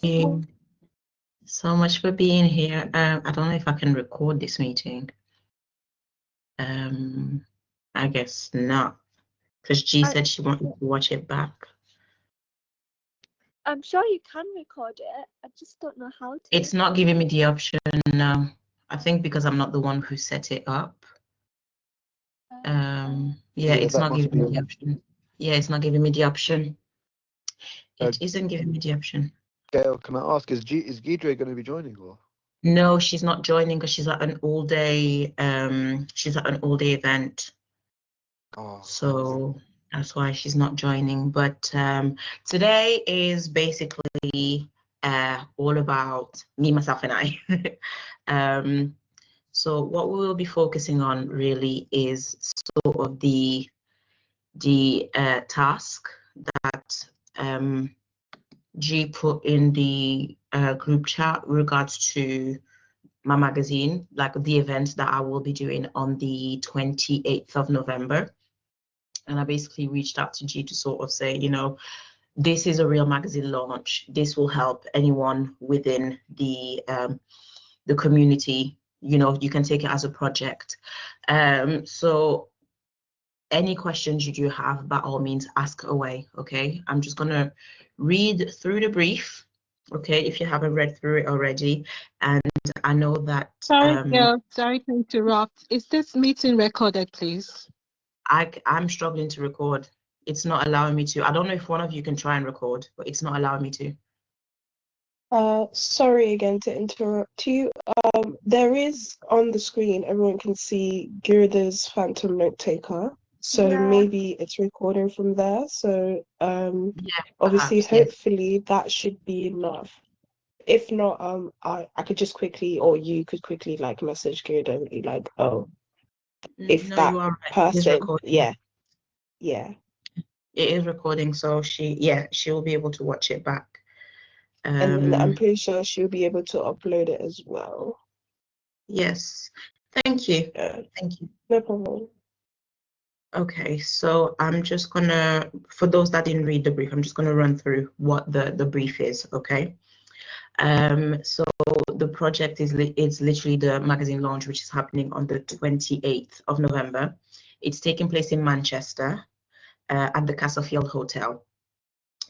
you so much for being here. I don't know if I can record this meeting. I guess not, because G said she wanted to watch it back. I'm sure you can record it. I just don't know how to. It's not giving me the option now. I think because I'm not the one who set it up. Yeah, it's not giving me the option. Yeah, it's not giving me the option. It isn't giving me the option. Gail, can I ask, is Gidre going to be joining or? No, she's not joining because she's at an all-day. She's at an all-day event. Oh. So that's why she's not joining. But today is basically all about me, myself, and I. So what we will be focusing on really is sort of the task that G put in the group chat with regards to my magazine, like the event that I will be doing on the 28th of November. And I basically reached out to G to sort of say, you know, this is a real magazine launch. This will help anyone within the community. You know, you can take it as a project. So any questions you do have, by all means, ask away, okay? I'm just gonna read through the brief, okay, if you haven't read through it already. And I know that... Sorry, Gail, sorry to interrupt. Is this meeting recorded, please? I'm struggling to record. It's not allowing me to. I don't know if one of you can try and record, but it's not allowing me to. Sorry again to interrupt you. There is on the screen, everyone can see Girda's Phantom Note Taker. So maybe it's recording from there. So obviously, hopefully that should be enough. If not, I could just quickly, or you could quickly like message Girda and be like, oh, if no, that you are right. person, yeah. It is recording, so she'll be able to watch it back. And I'm pretty sure she'll be able to upload it as well. Yes, thank you. Thank you. No problem. Okay, so I'm just gonna, for those that didn't read the brief, I'm just gonna run through what the brief is, okay? So the project is it's literally the magazine launch, which is happening on the 28th of November. It's taking place in Manchester at the Castlefield Hotel,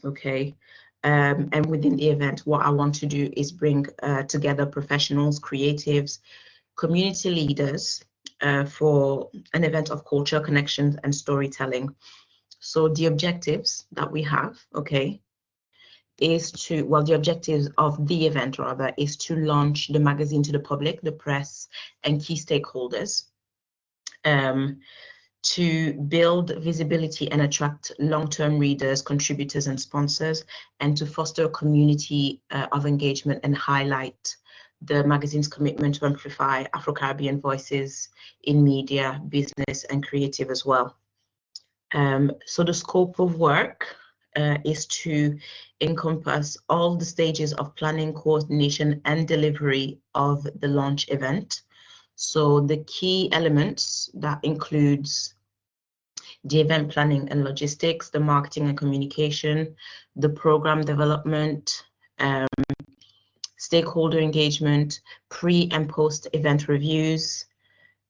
okay? And within the event, what I want to do is bring together professionals, creatives, community leaders for an event of culture, connections, and storytelling. So the objectives that we have, okay, is to, well, the objectives of the event rather is to launch the magazine to the public, the press, and key stakeholders, to build visibility and attract long-term readers, contributors, and sponsors, and to foster a community of engagement and highlight the magazine's commitment to amplify Afro-Caribbean voices in media, business, and creative as well. So the scope of work is to encompass all the stages of planning, coordination, and delivery of the launch event. So the key elements that includes the event planning and logistics, the marketing and communication, the program development, stakeholder engagement, pre and post event reviews,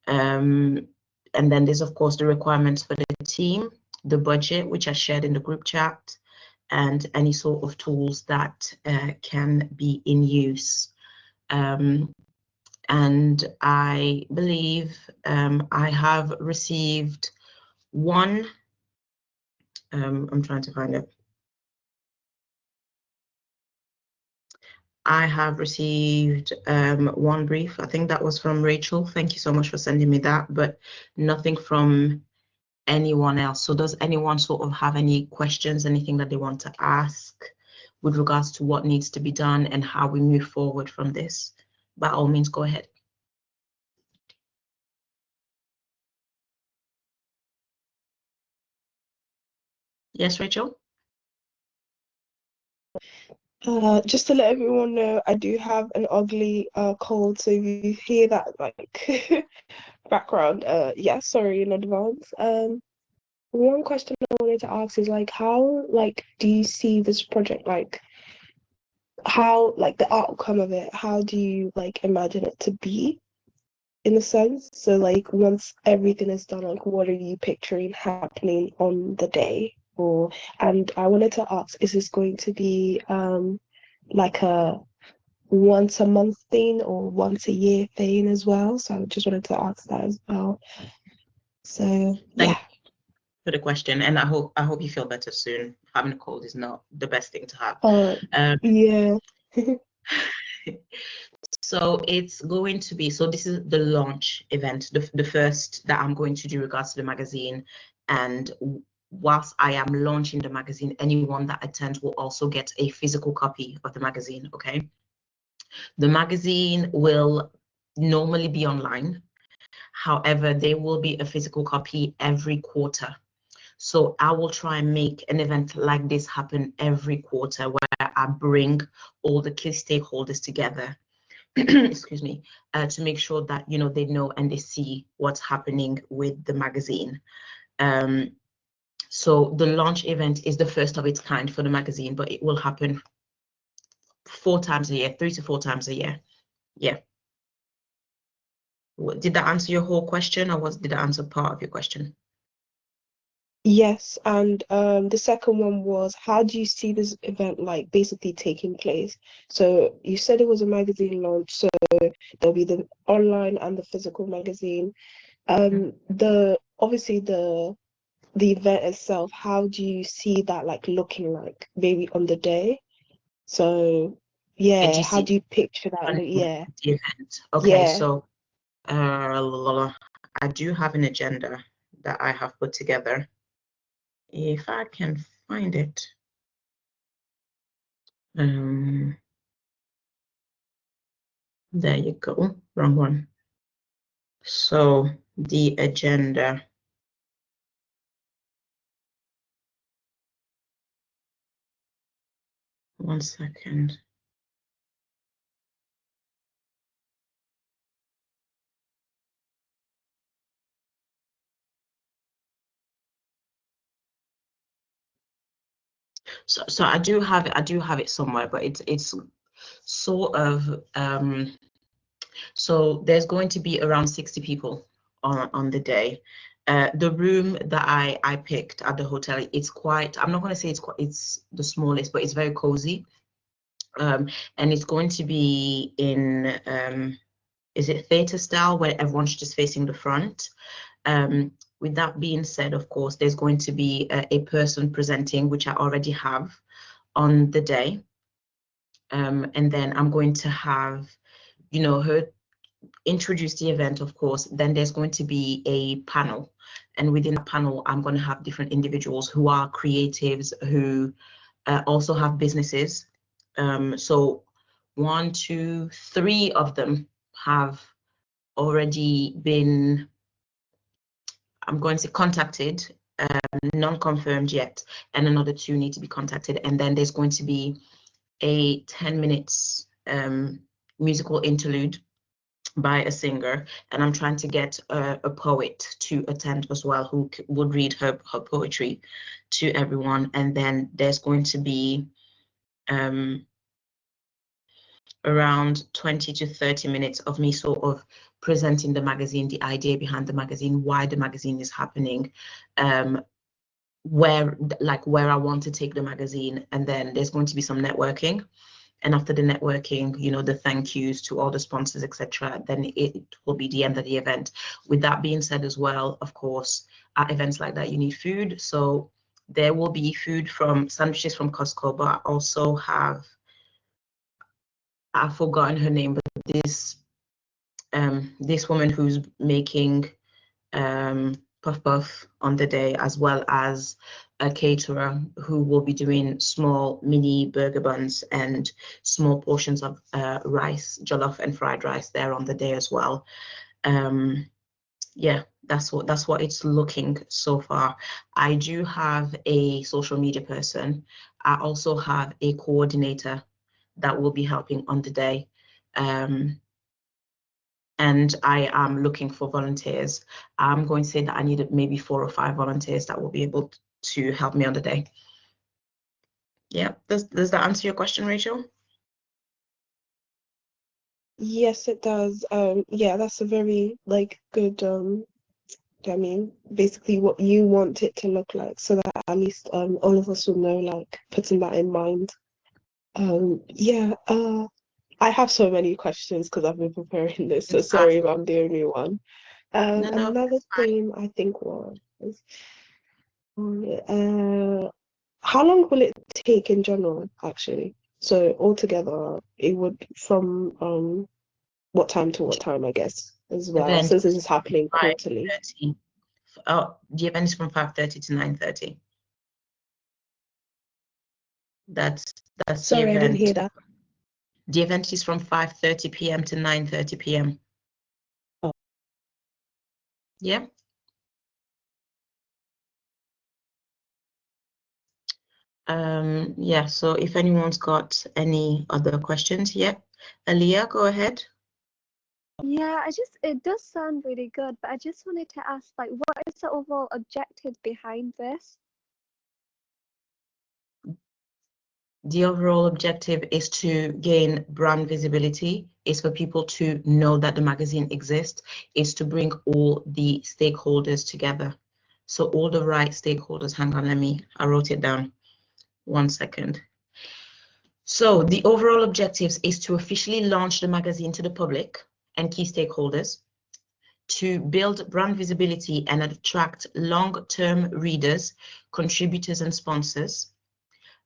and then there's of course the requirements for the team, the budget, which I shared in the group chat, and any sort of tools that can be in use. And I believe I have received one, I'm trying to find it. I have received one brief. I think that was from Rachel. Thank you so much for sending me that, but nothing from anyone else. So does anyone sort of have any questions, anything that they want to ask with regards to what needs to be done and how we move forward from this? By all means, go ahead. Yes, Rachel? Just to let everyone know, I do have an ugly cold, so if you hear that like background, yeah, sorry in advance. One question I wanted to ask is like, how like do you see this project like how, like, the outcome of it, how do you like imagine it to be in a sense? So like once everything is done, like what are you picturing happening on the day? Or and I wanted to ask, is this going to be like a once a month thing or once a year thing as well? So I just wanted to ask that as well. So Thank yeah. you for the question, and I hope you feel better soon. Having a cold is not the best thing to have. Yeah. So it's going to be, so this is the launch event, the first that I'm going to do regards to the magazine. And whilst I am launching the magazine, anyone that attends will also get a physical copy of the magazine, okay? The magazine will normally be online. However, there will be a physical copy every quarter. So I will try and make an event like this happen every quarter where I bring all the key stakeholders together excuse me, to make sure that they know and they see what's happening with the magazine. So the launch event is the first of its kind for the magazine, but it will happen 4 times a year, 3 to 4 times a year. Yeah. Did that answer your whole question, or did that answer part of your question? Yes, and the second one was, how do you see this event like basically taking place? So you said it was a magazine launch, so there'll be the online and the physical magazine. The obviously the event itself, how do you see that like looking like maybe on the day? So yeah, how do you picture that? Yeah, The event. Okay, yeah. so I do have an agenda that I have put together. If I can find it. There you go, wrong one. So the agenda. One second. So I do have it somewhere, but it's sort of so there's going to be around 60 people on the day. The room that I picked at the hotel, it's quite, I'm not going to say it's the smallest, but it's very cozy. And it's going to be in is it theater style, where everyone's just facing the front. With that being said, of course, there's going to be a person presenting, which I already have on the day. And then I'm going to have, her introduce the event, of course. Then there's going to be a panel. And within the panel, I'm going to have different individuals who are creatives, who also have businesses. So 1, 2, 3 of them have already been, I'm going to say, contacted, non-confirmed yet, and another 2 need to be contacted. And then there's going to be a 10 minutes musical interlude by a singer, and I'm trying to get a poet to attend as well, who would read her poetry to everyone. And then there's going to be around 20 to 30 minutes of me sort of presenting the magazine, the idea behind the magazine, why the magazine is happening, where I want to take the magazine. And then there's going to be some networking. And after the networking, the thank yous to all the sponsors, etc., then it will be the end of the event. With that being said as well, of course, at events like that, you need food. So there will be food from sandwiches from Costco, but I also have, I've forgotten her name, but this woman who's making puff puff on the day, as well as a caterer who will be doing small mini burger buns and small portions of rice, jollof and fried rice there on the day as well. Yeah, that's what it's looking so far. I do have a social media person. I also have a coordinator that will be helping on the day. And I am looking for volunteers. I'm going to say that I needed maybe 4 or 5 volunteers that will be able to help me on the day. Yeah, does that answer your question, Rachel? Yes, it does. Yeah, that's a very like good I mean, basically what you want it to look like, so that at least all of us will know, like putting that in mind. Yeah, I have so many questions because I've been preparing this, so It's sorry asked. if I'm the only one. No, Another it's fine. thing I think was, how long will it take in general, actually? So altogether, it would from what time to what time, I guess, as well, Event since this is happening quarterly. 5:30. Oh, the event is from 5:30 to 9:30. That's the Sorry, I didn't hear event. that. The event is from 5:30 p.m. to 9:30 p.m. Oh. Yeah. Yeah, so if anyone's got any other questions, yeah. Aaliyah, go ahead. Yeah, it does sound really good, but I just wanted to ask, like, what is the overall objective behind this? The overall objective is to gain brand visibility, is for people to know that the magazine exists, is to bring all the stakeholders together. So all the right stakeholders, hang on, I wrote it down. 1 second. So the overall objectives is to officially launch the magazine to the public and key stakeholders, to build brand visibility and attract long-term readers, contributors, and sponsors,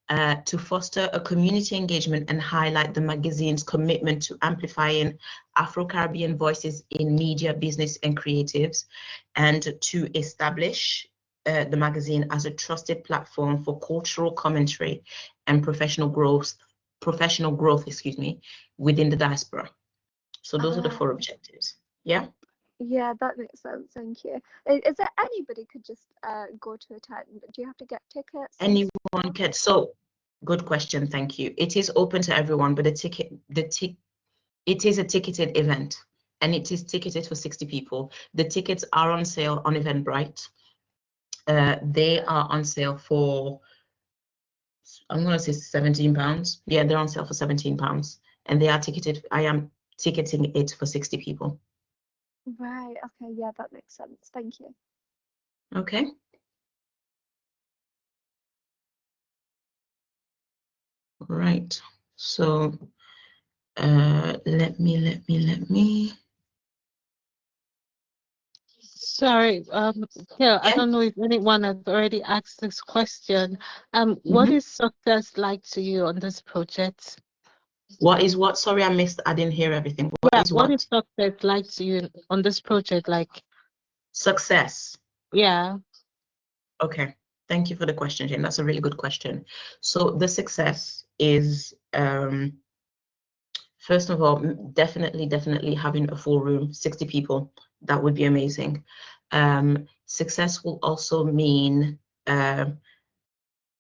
to foster a community engagement and highlight the magazine's commitment to amplifying Afro-Caribbean voices in media, business, and creatives, and to establish the magazine as a trusted platform for cultural commentary and professional growth, within the diaspora. So those are the 4 objectives. Yeah. Yeah, that makes sense. Thank you. Is there anybody could just go to attend? Do you have to get tickets? Anyone can. So, good question. Thank you. It is open to everyone, but it is a ticketed event, and it is ticketed for 60 people. The tickets are on sale on Eventbrite. They are on sale for, I'm going to say £17. Yeah, they're on sale for £17, and they are ticketed. I am ticketing it for 60 people. Right. Okay. Yeah, that makes sense. Thank you. Okay. Right. So, let me. Sorry, yeah, I Yeah. don't know if anyone has already asked this question. What Mhm. is success like to you on this project? What is what? Sorry, I missed. I didn't hear everything. What Yeah, is what what? is success like to you on this project? Like, Success. yeah, Okay. Thank you for the question, Jane. That's a really good question. So the success is, first of all, definitely having a full room, 60 people. That would be amazing. Success will also mean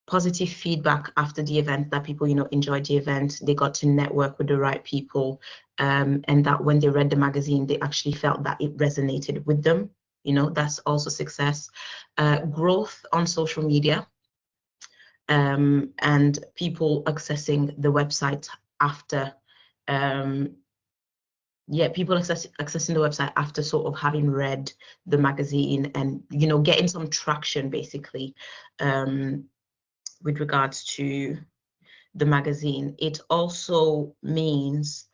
positive feedback after the event, that people, enjoyed the event, they got to network with the right people, and that when they read the magazine, they actually felt that it resonated with them. That's also success. Growth on social media, and people accessing the website after, people accessing the website after sort of having read the magazine, and getting some traction basically, with regards to the magazine. It also means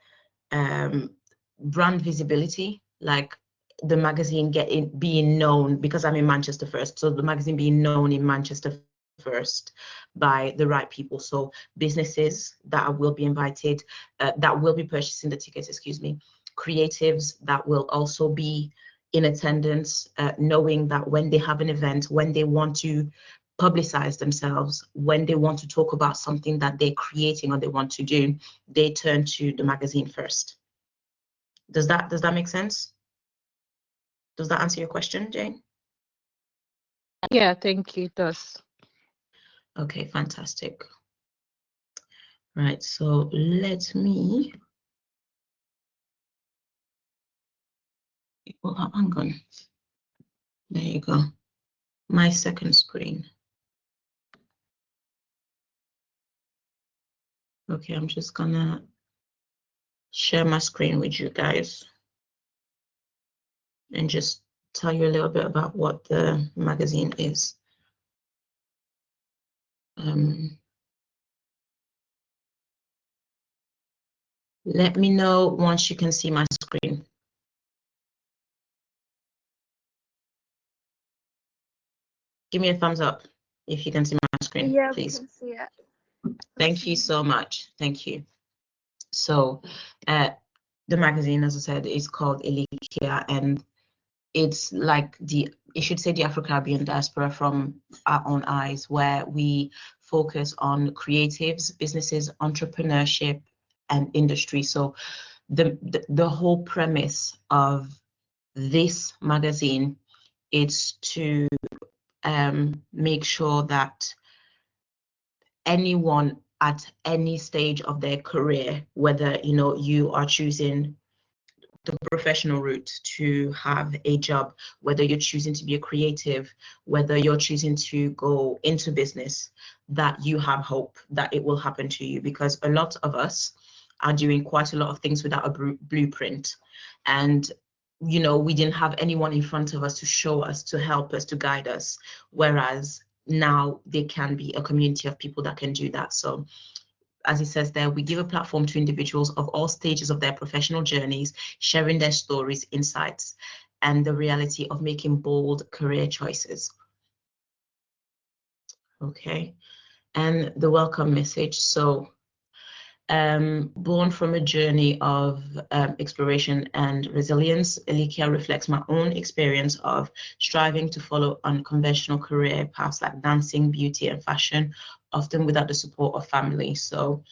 brand visibility, like the magazine being known, because I'm in Manchester first, so the magazine being known in Manchester first by the right people. So businesses that will be invited, that will be purchasing the tickets, excuse me, creatives that will also be in attendance, knowing that when they have an event, when they want to publicize themselves, when they want to talk about something that they're creating or they want to do, they turn to the magazine first. Does that make sense? Does that answer your question, Jane? yeah, thank you, it does. Okay, fantastic. Right, so let me, well, hang on. There you go. My second screen. Okay, I'm just gonna share my screen with you guys and just tell you a little bit about what the magazine is. Let me know once you can see my screen. Give me a thumbs up if you can see my screen, Yeah, please. we can see it. Thank you so much. Thank you. So the magazine, as I said, is called Elikia, and it's like it should say the Afro-Caribbean diaspora from our own eyes, where we focus on creatives, businesses, entrepreneurship, and industry. So the whole premise of this magazine is to make sure that anyone at any stage of their career, whether you are choosing the professional route to have a job, whether you're choosing to be a creative, whether you're choosing to go into business, that you have hope that it will happen to you, because a lot of us are doing quite a lot of things without a blueprint, and we didn't have anyone in front of us to show us, to help us, to guide us, whereas now there can be a community of people that can do that. So as it says there, we give a platform to individuals of all stages of their professional journeys, sharing their stories, insights, and the reality of making bold career choices. Okay, and the welcome message. So born from a journey of exploration and resilience, Elikia reflects my own experience of striving to follow unconventional career paths like dancing, beauty, and fashion, often without the support of family. So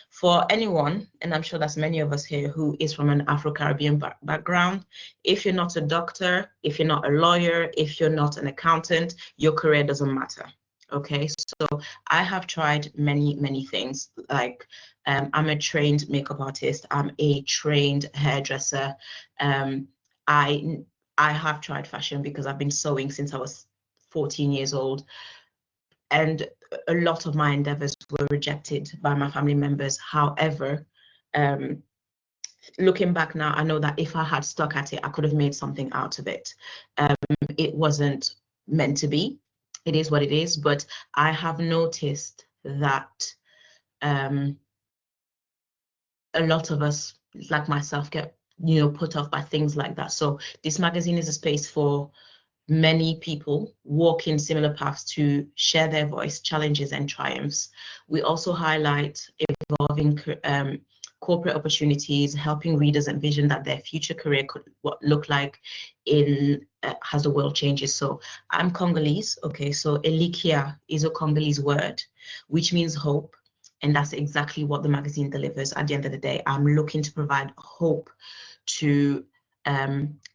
for anyone, and I'm sure that's many of us here, who is from an Afro-Caribbean background, if you're not a doctor, if you're not a lawyer, if you're not an accountant, your career doesn't matter. Okay, so I have tried many things. Like I'm a trained makeup artist, I'm a trained hairdresser. I have tried fashion because I've been sewing since I was 14 years old, and a lot of my endeavors were rejected by my family members. However, looking back now, I know that if I had stuck at it, I could have made something out of it. It wasn't meant to be. It is what it is, but I have noticed that a lot of us, like myself, get put off by things like that. So this magazine is a space for many people walking similar paths to share their voice, challenges, and triumphs. We also highlight evolving corporate opportunities, helping readers envision that their future career could look like as the world changes. So I'm Congolese, okay, so Elikia is a Congolese word, which means hope. And that's exactly what the magazine delivers. At the end of the day, I'm looking to provide hope to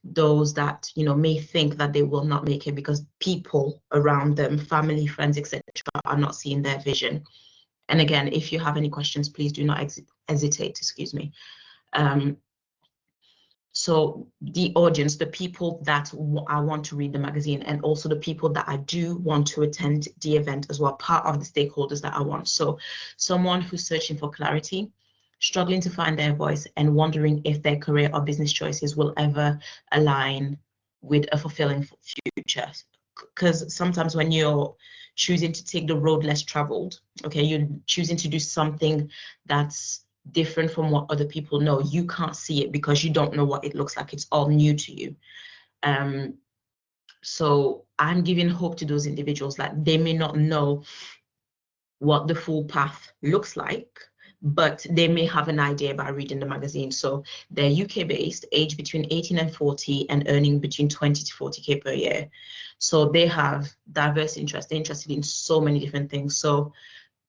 those that may think that they will not make it because people around them, family, friends, etc., are not seeing their vision. And again, if you have any questions, please do not hesitate, excuse me. So the audience, the people that I want to read the magazine, and also the people that I do want to attend the event as well, part of the stakeholders that I want. So someone who's searching for clarity, struggling to find their voice, and wondering if their career or business choices will ever align with a fulfilling future. Because sometimes when you're choosing to take the road less traveled, okay, you're choosing to do something that's different from what other people know, you can't see it because you don't know what it looks like. It's all new to you. So I'm giving hope to those individuals that they may not know what the full path looks like, but they may have an idea by reading the magazine. So they're UK based, age between 18 and 40, and earning between 20 to 40K per year. So they have diverse interests. They're interested in so many different things. So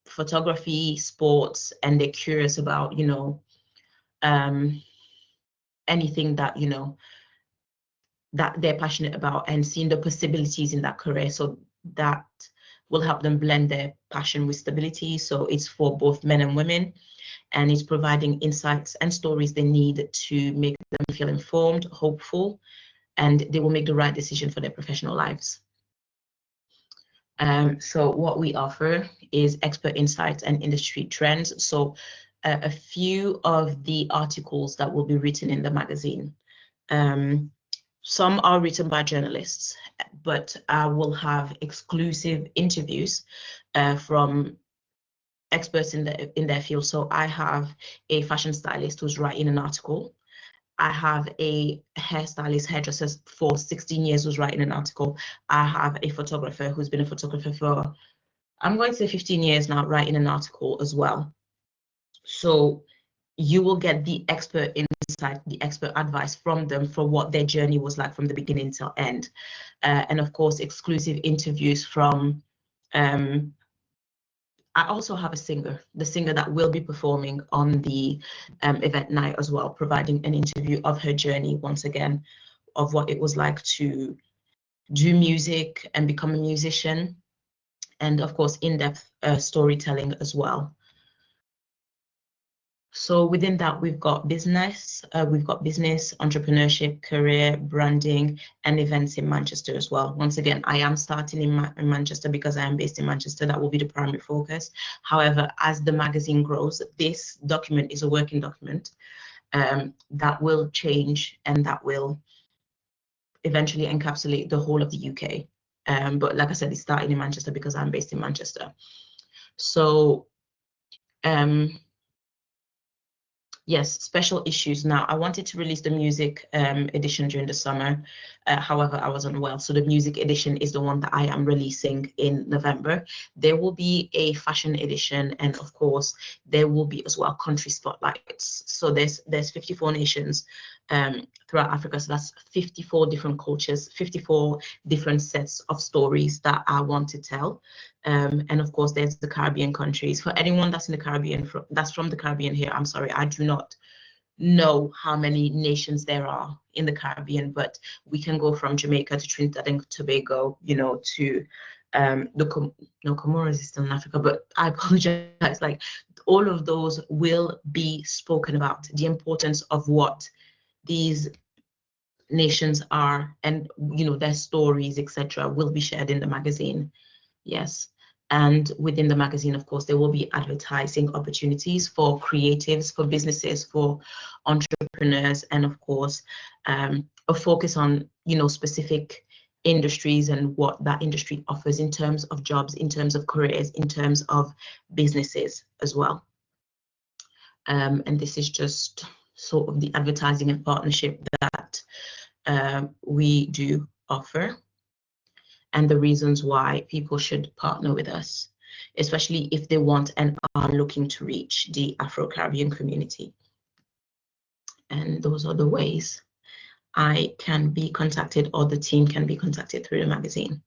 photography, sports, and they're curious about, anything that, that they're passionate about, and seeing the possibilities in that career. So that will help them blend their passion with stability. So it's for both men and women, and it's providing insights and stories they need to make them feel informed, hopeful, and they will make the right decision for their professional lives. So what we offer is expert insights and industry trends. So a few of the articles that will be written in the magazine. Some are written by journalists, but I will have exclusive interviews from experts in their field. So I have a fashion stylist who's writing an article. I have a hairstylist, hairdresser for 16 years who's writing an article. I have a photographer who's been a photographer for, I'm going to say 15 years now, writing an article as well. So you will get the expert insight, the expert advice from them for what their journey was like from the beginning till end. And of course, exclusive interviews from, I also have a singer, the singer that will be performing on the event night as well, providing an interview of her journey, once again, of what it was like to do music and become a musician, and of course, in-depth storytelling as well. So within that, we've got business, entrepreneurship, career, branding, and events in Manchester as well. Once again, I am starting in Manchester because I am based in Manchester. That will be the primary focus. However, as the magazine grows, this document is a working document that will change and that will eventually encapsulate the whole of the UK. But like I said, it's starting in Manchester because I'm based in Manchester. So, yes, special issues. Now, I wanted to release the music edition during the summer. However, I was unwell. So the music edition is the one that I am releasing in November. There will be a fashion edition. And of course, there will be as well country spotlights. So there's 54 nations throughout Africa. So that's 54 different cultures, 54 different sets of stories that I want to tell. And of course, there's the Caribbean countries. For anyone that's in the Caribbean, that's from the Caribbean here, I'm sorry, I do not know how many nations there are in the Caribbean, but we can go from Jamaica to Trinidad and Tobago, you know, to Comoros is still in Africa, but I apologize. Like, all of those will be spoken about, the importance of what these nations are, and you know, their stories, etc., will be shared in the magazine. Yes. And within the magazine, of course, there will be advertising opportunities for creatives, for businesses, for entrepreneurs, and of course, a focus on, you know, specific industries and what that industry offers in terms of jobs, in terms of careers, in terms of businesses as well. And this is just sort of the advertising and partnership that we do offer, and the reasons why people should partner with us, especially if they want and are looking to reach the Afro-Caribbean community. And those are the ways I can be contacted, or the team can be contacted through the magazine.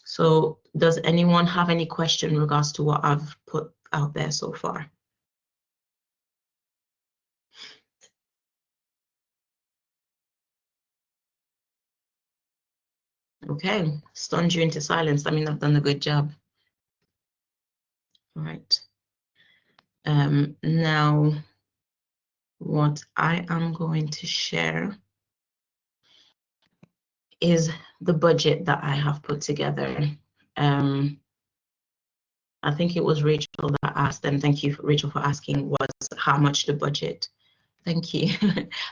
So does anyone have any question in regards to what I've put out there so far? Okay, stunned you into silence. I mean, I've done a good job. All right. Now, what I am going to share is the budget that I have put together. I think it was Rachel that asked, and thank you, Rachel, for asking, was how much the budget. Thank you.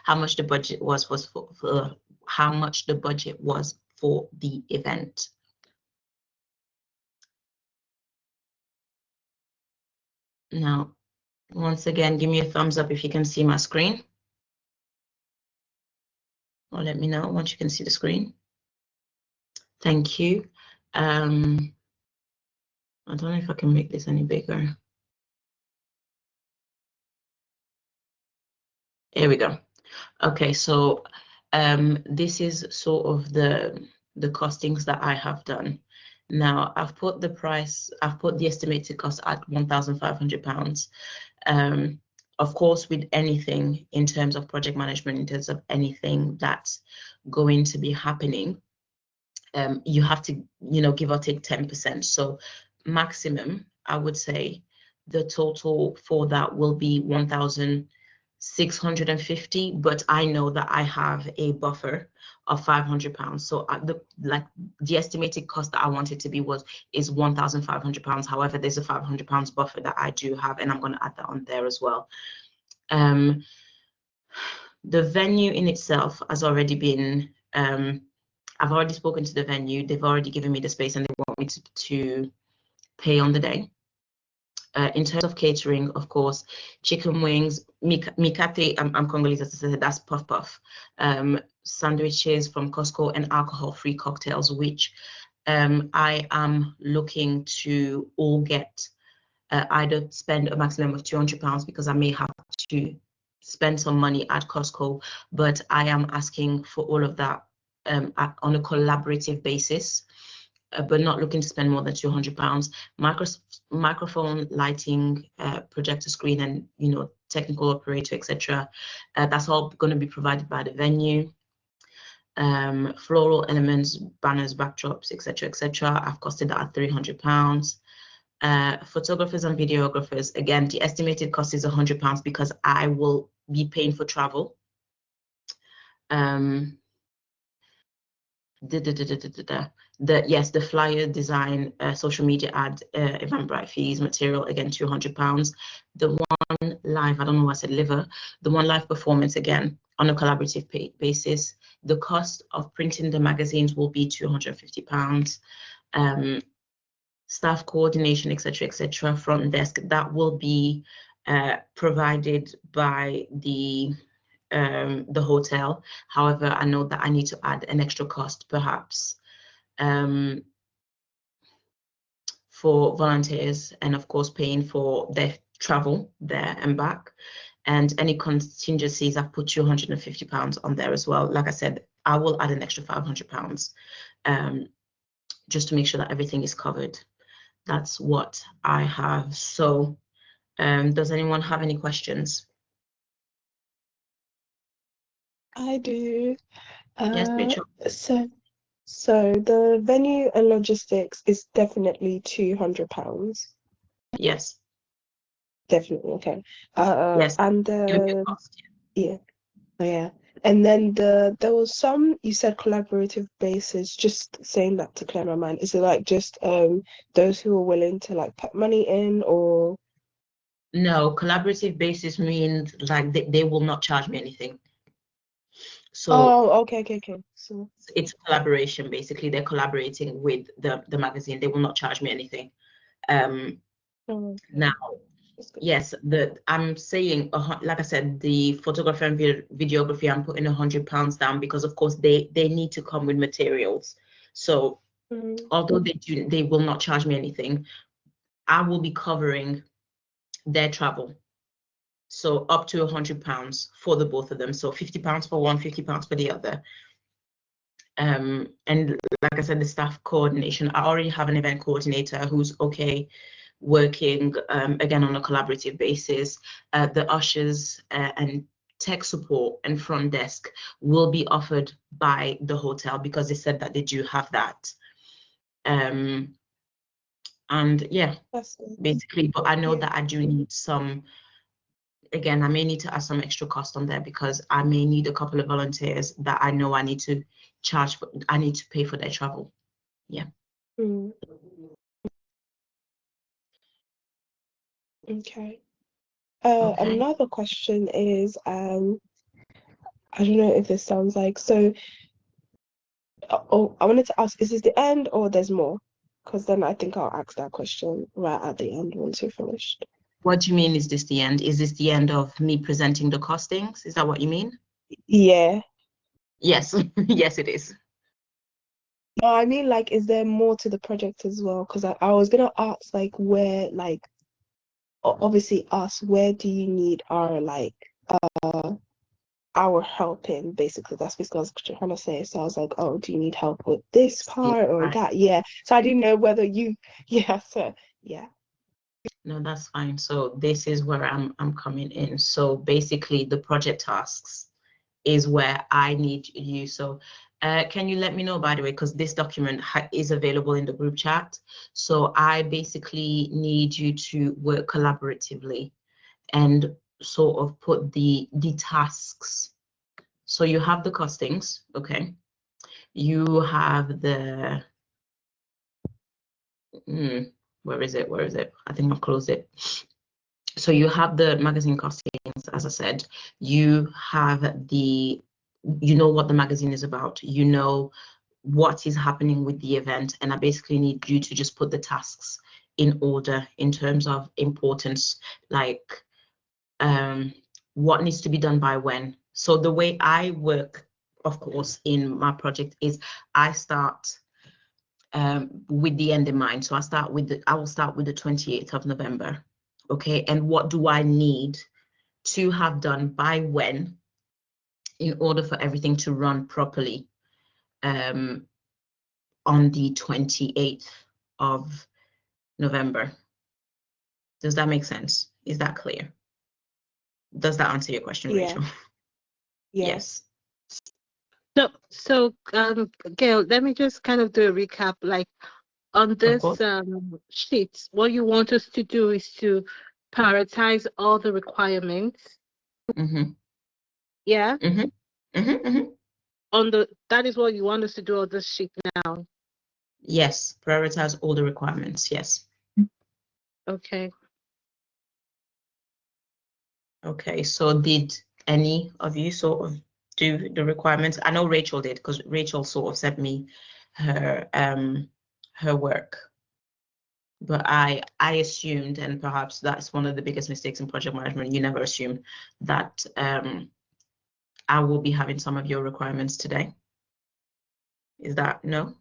How much the budget was for how much the budget was for the event. Now, once again, give me a thumbs up if you can see my screen, or let me know once you can see the screen. Thank you. I don't know if I can make this any bigger. Here we go. Okay, so this is sort of the costings that I have done. Now, I've put the estimated cost at £1,500. Of course, with anything in terms of project management, in terms of anything that's going to be happening, you have to, you know, give or take 10%. So maximum, I would say the total for that will be 1,650, but I know that I have a buffer of £500. So the estimated cost that I wanted to be is £1,500. However, there's a £500 buffer that I do have, and I'm going to add that on there as well. The venue in itself has already been, I've already spoken to the venue. They've already given me the space and they want me to pay on the day. In terms of catering, of course, chicken wings, mikate, I'm Congolese, as I said, that's puff puff. Sandwiches from Costco and alcohol-free cocktails, which I am looking to all get. Either spend a maximum of £200 because I may have to spend some money at Costco, but I am asking for all of that on a collaborative basis, but not looking to spend more than £200. Microphone, lighting, projector screen, and technical operator, etc. That's all going to be provided by the venue. Floral elements, banners, backdrops, etc., etc. I've costed that at £300. Photographers and videographers, again, the estimated cost is £100 because I will be paying for travel. The flyer design, social media ad, Eventbrite fees, material, again, £200. The one live, I don't know why I said liver, the one live performance, again, on a collaborative basis. The cost of printing the magazines will be £250. Staff coordination, etc., etc., front desk, that will be provided by the hotel. However, I know that I need to add an extra cost, perhaps, for volunteers, and of course paying for their travel there and back. And any contingencies, I've put £250 on there as well. Like I said, I will add an extra £500 just to make sure that everything is covered. That's what I have. So does anyone have any questions? I do. Yes, Rachel. So the venue and logistics is definitely £200. Yes. Definitely, okay. Yes. And It'll be a cost, yeah, yeah. And then there was some, you said collaborative basis, just saying that to clear my mind. Is it like just those who are willing to like put money in, or? No, collaborative basis means like they will not charge me anything. So Okay. So it's collaboration, basically. They're collaborating with the magazine. They will not charge me anything. Now, yes, I'm saying, like I said, the photography and videography, I'm putting £100 down because, of course, they need to come with materials. So although they will not charge me anything, I will be covering their travel. So up to £100 for the both of them. So £50 for one, £50 for the other. And like I said, the staff coordination, I already have an event coordinator who's okay working again on a collaborative basis. The ushers and tech support and front desk will be offered by the hotel because they said that they do have that. And yeah, basically, but I know that I do need some. Again, I may need to add some extra cost on there because I may need a couple of volunteers that I know I need to charge for. I need to pay for their travel. Yeah. Okay. Another question is, I don't know if this sounds like, so, I wanted to ask, is this the end or there's more? Because then I think I'll ask that question right at the end once you're finished. What do you mean, is this the end? Is this the end of me presenting the costings? Is that what you mean? Yeah. Yes, yes, it is. No, I mean, like, is there more to the project as well? Because I was gonna ask, like, where, like, obviously us, where do you need our, like, our help in, basically? That's what I was trying to say. So I was like, oh, do you need help with this part or that? Yeah. So I didn't know whether you, yeah, so, yeah. No, that's fine. So this is where I'm coming in. So basically the project tasks is where I need you. So can you let me know, by the way, because this document is available in the group chat. So I basically need you to work collaboratively and sort of put the tasks. So you have the costings, okay? You have the where is it? Where is it? I think I've closed it. So you have the magazine costings, as I said. You have the, you know what the magazine is about. You know what is happening with the event, and I basically need you to just put the tasks in order in terms of importance, like what needs to be done by when. So the way I work, of course, in my project is I start with the end in mind. So I will start with the 28th of November. Okay, and what do I need to have done by when in order for everything to run properly on the 28th of November? Does that make sense? Is that clear? Does that answer your question, Yeah. Rachel? Yeah. Yes. So, Gail, let me just kind of do a recap. Like on this course. sheet, what you want us to do is to prioritize all the requirements. Mm-hmm. Yeah. Mm-hmm. Mm-hmm. Mm-hmm. That is what you want us to do on this sheet now. Yes, prioritize all the requirements. Yes. Okay. Okay, so did any of you sort of do the requirements? I know Rachel did, because Rachel sort of sent me her her work. But I assumed, and perhaps that's one of the biggest mistakes in project management, you never assume that I will be having some of your requirements today. Is that no?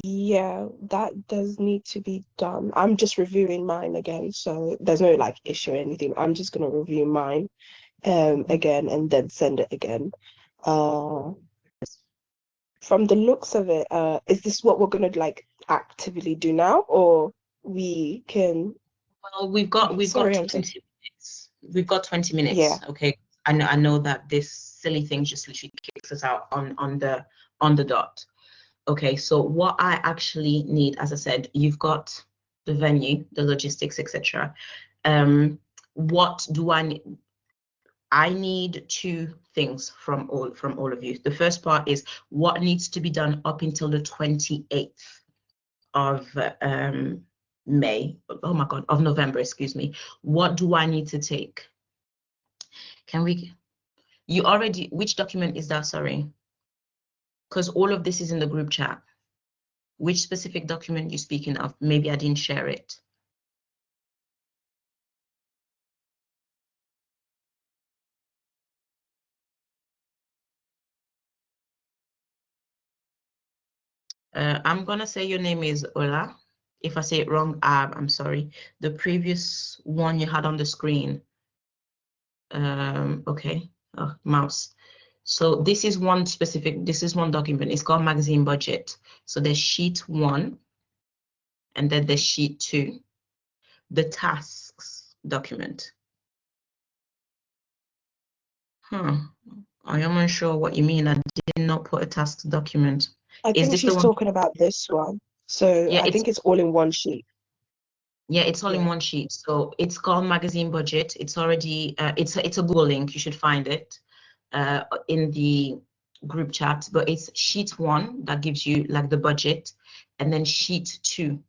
Yeah, that does need to be done. I'm just reviewing mine again, so there's no like issue or anything. I'm just gonna review mine again and then send it again. From the looks of it, is this what we're gonna like actively do now, or we can? Well, we've got Sorry, 20 minutes. We've got 20 minutes. Yeah. Okay. I know that this silly thing just literally kicks us out on the dot. Okay, so what I actually need, as I said, you've got the venue, the logistics, etc. What do I need? I need two things from all of you. The first part is what needs to be done up until the 28th of May. Oh my God, of November, excuse me. What do I need to take? Can we? You already, which document is that? Sorry, because all of this is in the group chat. Which specific document you speaking of? Maybe I didn't share it. I'm gonna say your name is Ola. If I say it wrong, I'm sorry. The previous one you had on the screen. Okay, oh, mouse. So this is one document. It's called magazine budget. So there's sheet 1, and then there's sheet 2, the tasks document. I am unsure what you mean. I did not put a tasks document. I Is think this the she's one? talking about this one. So Yeah, I think it's all in one sheet. Yeah, it's all in Yeah. one sheet. So it's called magazine budget. It's already it's a Google link. You should find it in the group chat. But it's sheet 1 that gives you like the budget, and then sheet 2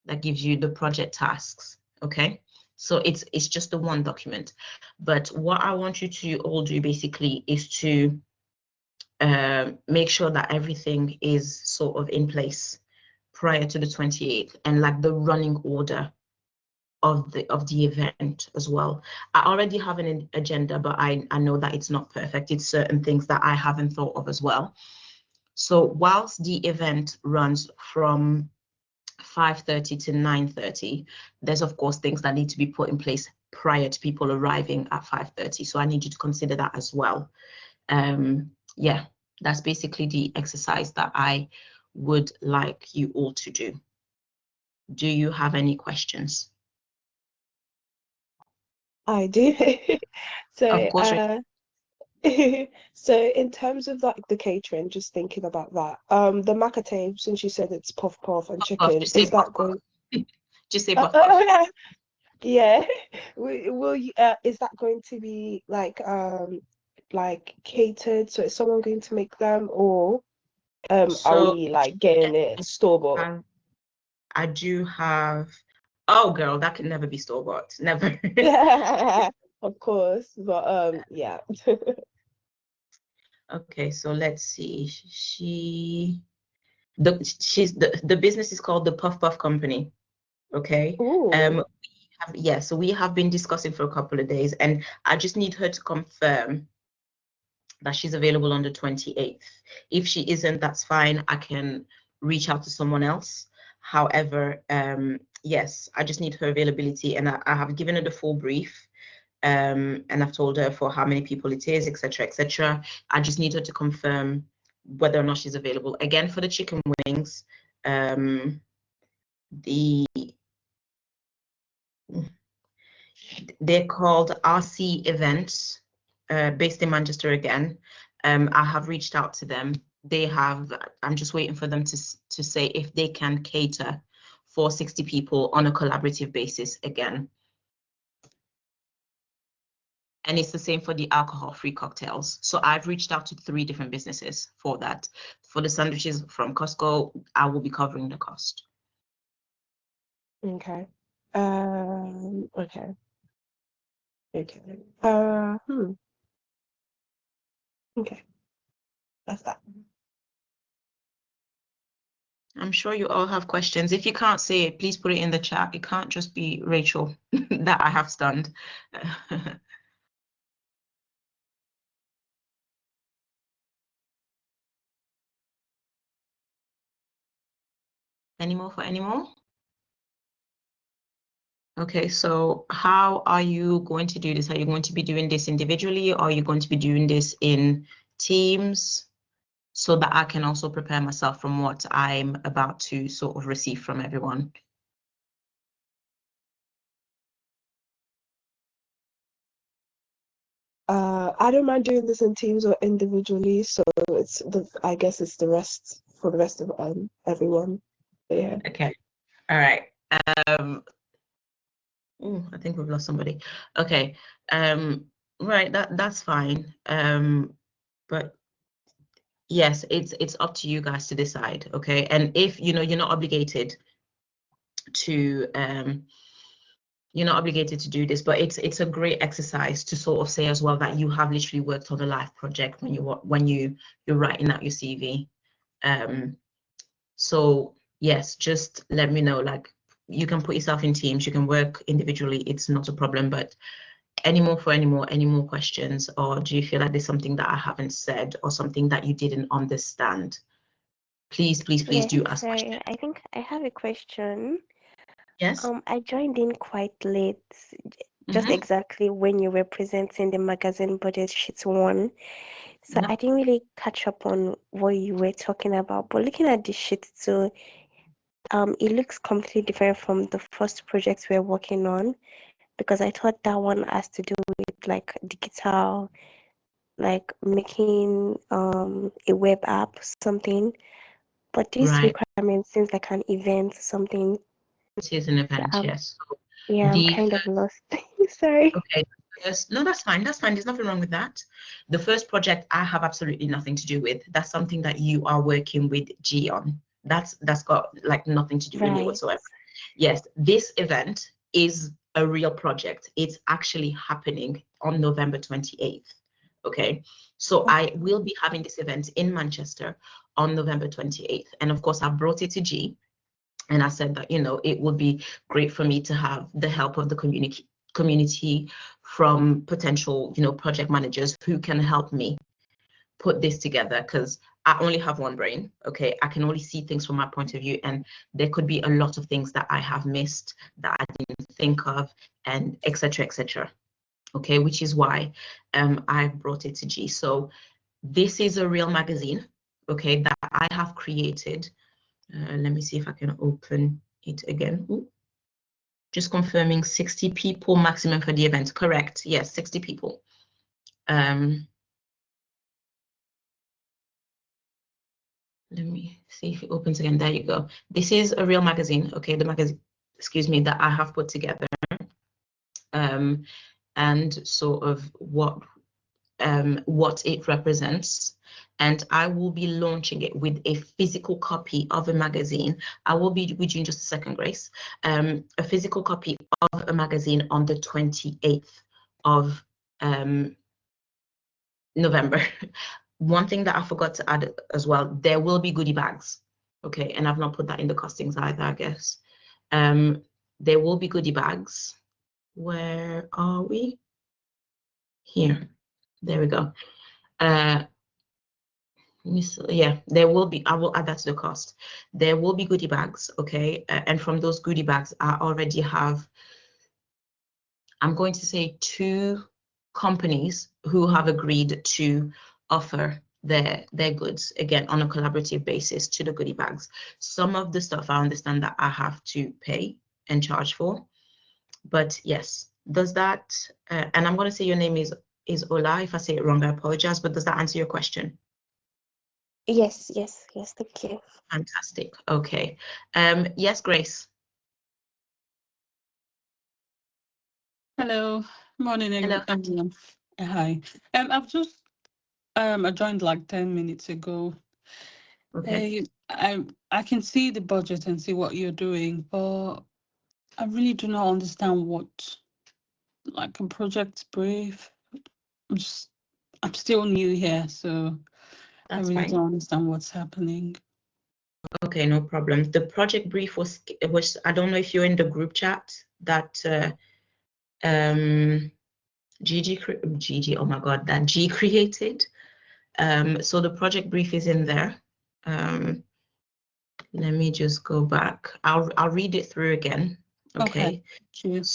that gives you the project tasks. Okay, so it's just the one document. But what I want you to all do basically is to make sure that everything is sort of in place prior to the 28th, and like the running order of the event as well. I already have an agenda, but I know that it's not perfect. It's certain things that I haven't thought of as well. So whilst the event runs from 5:30 to 9:30, there's of course things that need to be put in place prior to people arriving at 5:30. So I need you to consider that as well. Yeah, that's basically the exercise that I would like you all to do. Do you have any questions? I do. Of So course. so in terms of like the catering, just thinking about that, the macate, since you said it's puff puff and Puff, chicken, just say is puff that puff. going? Just say puff puff. Yeah. Will you, is that going to be like like catered? So is someone going to make them, or are So we like getting it store bought? I do have. Oh, girl, that can never be store bought. Never. Of course, but yeah. Okay, so let's see. The business is called the Puff Puff Company. Okay. Ooh. So we have been discussing for a couple of days, and I just need her to confirm that she's available on the 28th. If she isn't, that's fine. I can reach out to someone else. However, yes, I just need her availability, and I have given her the full brief. And I've told her for how many people it is, etc., etc. I just need her to confirm whether or not she's available. Again, for the chicken wings, they're called RC Events, based in Manchester again. I have reached out to them. I'm just waiting for them to say if they can cater for 60 people on a collaborative basis again. And it's the same for the alcohol-free cocktails. So I've reached out to 3 different businesses for that. For the sandwiches from Costco, I will be covering the cost. Okay. Okay. Okay. Okay. That's that. I'm sure you all have questions. If you can't say it, please put it in the chat. It can't just be Rachel that I have stunned. Any more for any more? Okay, so how are you going to do this? Are you going to be doing this individually, or are you going to be doing this in teams, so that I can also prepare myself from what I'm about to sort of receive from everyone? I don't mind doing this in teams or individually, so I guess it's the rest for the rest of everyone. But yeah. Okay, all right. Oh, I think we've lost somebody. Okay, right, that's fine. But yes, it's up to you guys to decide, okay? And if you're not obligated to do this, but it's a great exercise to sort of say as well that you have literally worked on a live project when you're writing out your CV. So yes, just let me know. Like, you can put yourself in teams, you can work individually, it's not a problem. But any more questions, or do you feel like there's something that I haven't said or something that you didn't understand? Please Yes, do ask sorry. questions. I think I have a question. Yes. I joined in quite late, just Mhm. exactly when you were presenting the magazine budget sheet 1. So Yep. I didn't really catch up on what you were talking about. But looking at the sheet too, it looks completely different from the first project we're working on, because I thought that one has to do with like digital, like making a web app, something. But this Right. requirement seems like an event, something. It is an So event, yes. So I'm the kind of lost. Sorry. okay. No, that's fine. That's fine. There's nothing wrong with that. The first project I have absolutely nothing to do with. That's something that you are working with G on. That's got like nothing to do with me Right. whatsoever. Yes, this event is a real project. It's actually happening on November 28th. Okay. So I will be having this event in Manchester on November 28th. And of course, I've brought it to G. And I said that, it would be great for me to have the help of the community from potential, project managers who can help me put this together, because I only have one brain. Okay, I can only see things from my point of view, and there could be a lot of things that I have missed that I didn't think of, and etc., etc. Okay, which is why I brought it to G. So this is a real magazine, okay, that I have created. Let me see if I can open it again. Ooh. Just confirming 60 people maximum for the event. Correct. Yes, 60 people. Let me see if it opens again. There you go. This is a real magazine. Okay, the magazine, excuse me, that I have put together. And sort of what what it represents. And I will be launching it with a physical copy of a magazine. I will be with you in just a second, Grace. A physical copy of a magazine on the 28th of November. One thing that I forgot to add as well, there will be goodie bags. Okay, and I've not put that in the costings either, I guess. There will be goodie bags. Where are we? Here. There we go. Yeah, there will be, I will add that to the cost. There will be goodie bags, okay? And from those goodie bags, I already have, I'm going to say 2 companies who have agreed to offer their goods, again, on a collaborative basis to the goodie bags. Some of the stuff I understand that I have to pay and charge for, but yes, does that, and I'm going to say your name is Ola. If I say it wrong, I apologize, but does that answer your question? Yes, thank you. Fantastic. Okay. Yes, Grace. Hello, morning Hello. everyone. Hi. I've just I joined like 10 minutes ago. Okay. I can see the budget and see what you're doing, but I really do not understand what, like, a project brief. I'm still new here, so I That's really fine. don't understand what's happening. Okay, no problem. The project brief was I don't know if you're in the group chat that Gigi, oh my God, that G created. So the project brief is in there. Let me just go back. I'll read it through again. Okay. Cheers.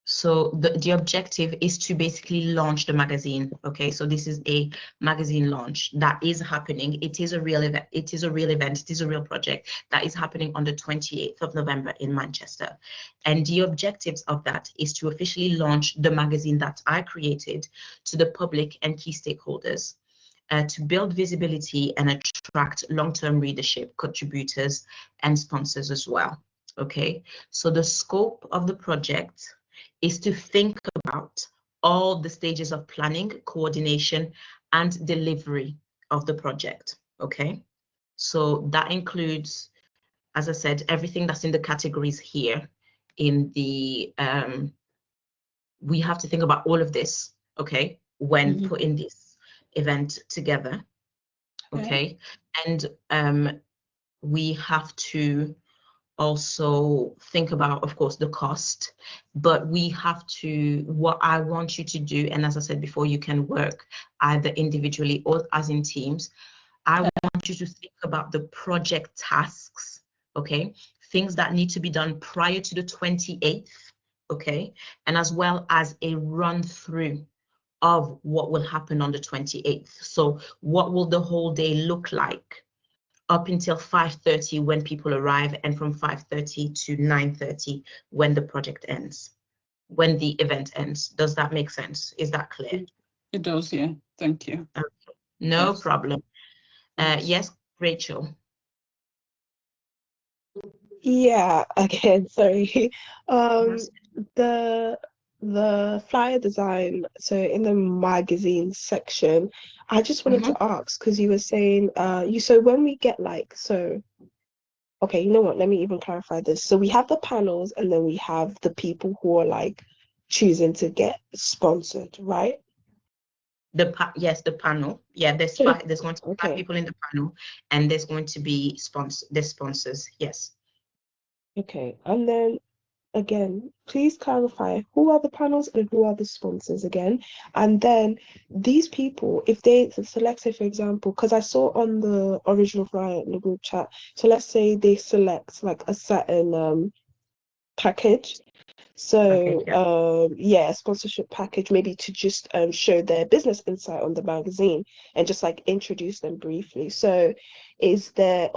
So the objective is to basically launch the magazine. Okay, so this is a magazine launch that is happening. It is a real event. It is a real event. It is a real project that is happening on the 28th of November in Manchester. And the objectives of that is to officially launch the magazine that I created to the public and key stakeholders, to build visibility and attract long-term readership, contributors, and sponsors as well. Okay, so the scope of the project is to think about all the stages of planning, coordination, and delivery of the project. Okay, so that includes, as I said, everything that's in the categories here in the, we have to think about all of this, okay, when putting this event together, okay, and we have to also think about, of course, the cost, but we have to, what I want you to do, and as I said before, you can work either individually or as in teams. I want you to think about the project tasks, okay, things that need to be done prior to the 28th, okay, and as well as a run through of what will happen on the 28th. So what will the whole day look like up until 5:30 when people arrive, and from 5:30 to 9:30 when the project ends, when the event ends. Does that make sense? Is that clear? It does, yeah. Thank you. Okay. No Yes. problem. Yes, Rachel. Yeah, again, sorry. Yes. The flyer design, so in the magazine section, I just wanted to ask, because you were saying so when we get like, so okay, you know what, let me even clarify this. So we have the panels and then we have the people who are like choosing to get sponsored, right? Yes, the panel. Yeah, there's So five. There's going to be 5 okay. people in the panel, and there's going to be there's sponsors. Yes. Okay, and then again, please clarify who are the panels and who are the sponsors again. And then these people, if they, so let's say for example, because I saw on the original flyer in the group chat, so let's say they select like a certain package. So yeah, sponsorship package, maybe to just show their business insight on the magazine and just like introduce them briefly. So is that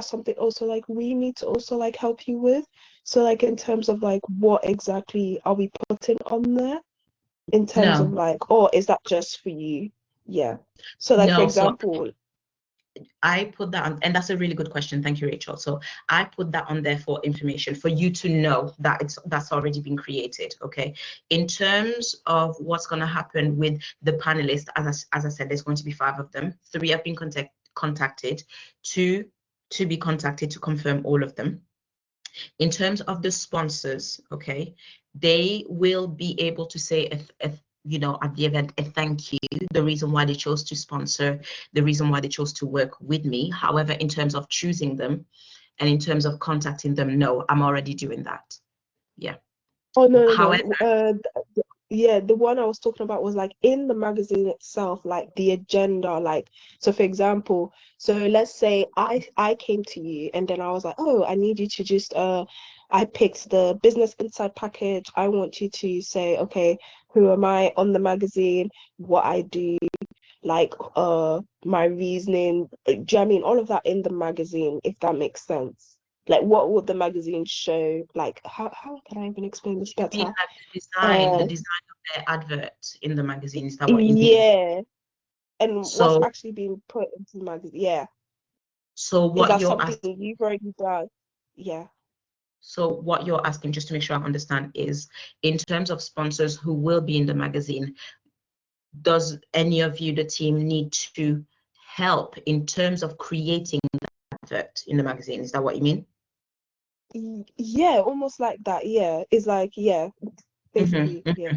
something also like we need to also like help you with? So like in terms of like what exactly are we putting on there in terms of No. like, or is that just for you? Yeah. So like for No. So example, I put that on, and that's a really good question. Thank you, Rachel. So I put that on there for information for you to know that that's already been created. Okay. In terms of what's going to happen with the panelists, as I said, there's going to be 5 of them. 3 have been contacted, 2 to be contacted to confirm all of them. In terms of the sponsors, okay, they will be able to say, you know, at the event, a thank you, the reason why they chose to sponsor, the reason why they chose to work with me. However, in terms of choosing them and in terms of contacting them, no, I'm already doing that. Yeah. Oh, no, However, yeah, the one I was talking about was like in the magazine itself, like the agenda, like, so for example, so let's say I came to you and then I was like, oh, I need you to just I picked the business inside package. I want you to say, okay, who am I on the magazine, what I do, like my reasoning, do you know what I mean, all of that in the magazine, if that makes sense. Like, what would the magazine show? Like, how can I even explain this you mean better? like the design of their advert in the magazine? Is that what you mean? Yeah, and what's So, actually being put into the magazine. Yeah, so is what that you're something asking, you've already done? Yeah. so what you're asking, just to make sure I understand, is in terms of sponsors who will be in the magazine, does any of you, the team, need to help in terms of creating the advert in the magazine? Is that what you mean? Yeah, almost like that. Yeah, it's like, yeah, basically, yeah.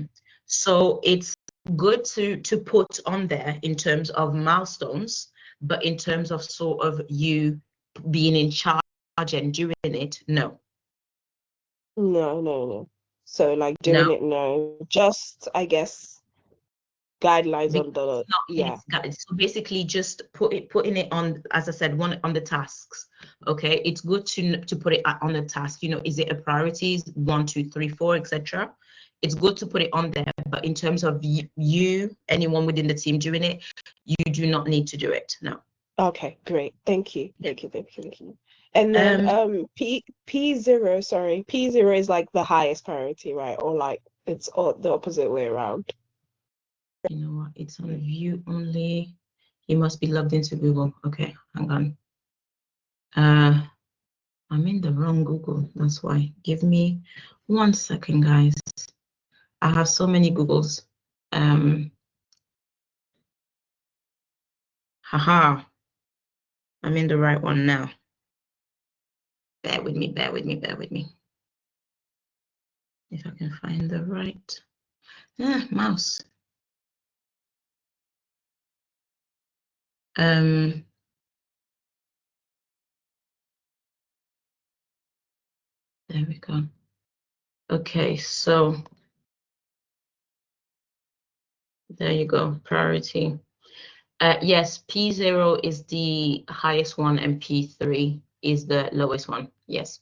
So it's good to put on there in terms of milestones, but in terms of sort of you being in charge and doing it, no. No. So like No, doing it, no. Just, I guess, guidelines because on the, it's not in yeah. its guides. So basically just putting it on, as I said, one on the tasks. Okay, it's good to put it on the task. You know, is it a priority? 1, 2, 3, 4, etc. It's good to put it on there, but in terms of you, anyone within the team doing it, you do not need to do it. No. Okay, great. Thank you. And then P0, sorry, P0 is like the highest priority, right? Or like it's all the opposite way around. You know what? It's on view only. You must be logged into Google. Okay, hang on. I'm in the wrong Google. That's why. Give me 1 second, guys. I have so many Googles. Haha. I'm in the right one now. Bear with me. If I can find the right mouse. There we go. Okay, so there you go. Priority. Yes, P0 is the highest one and P3 is the lowest one. Yes.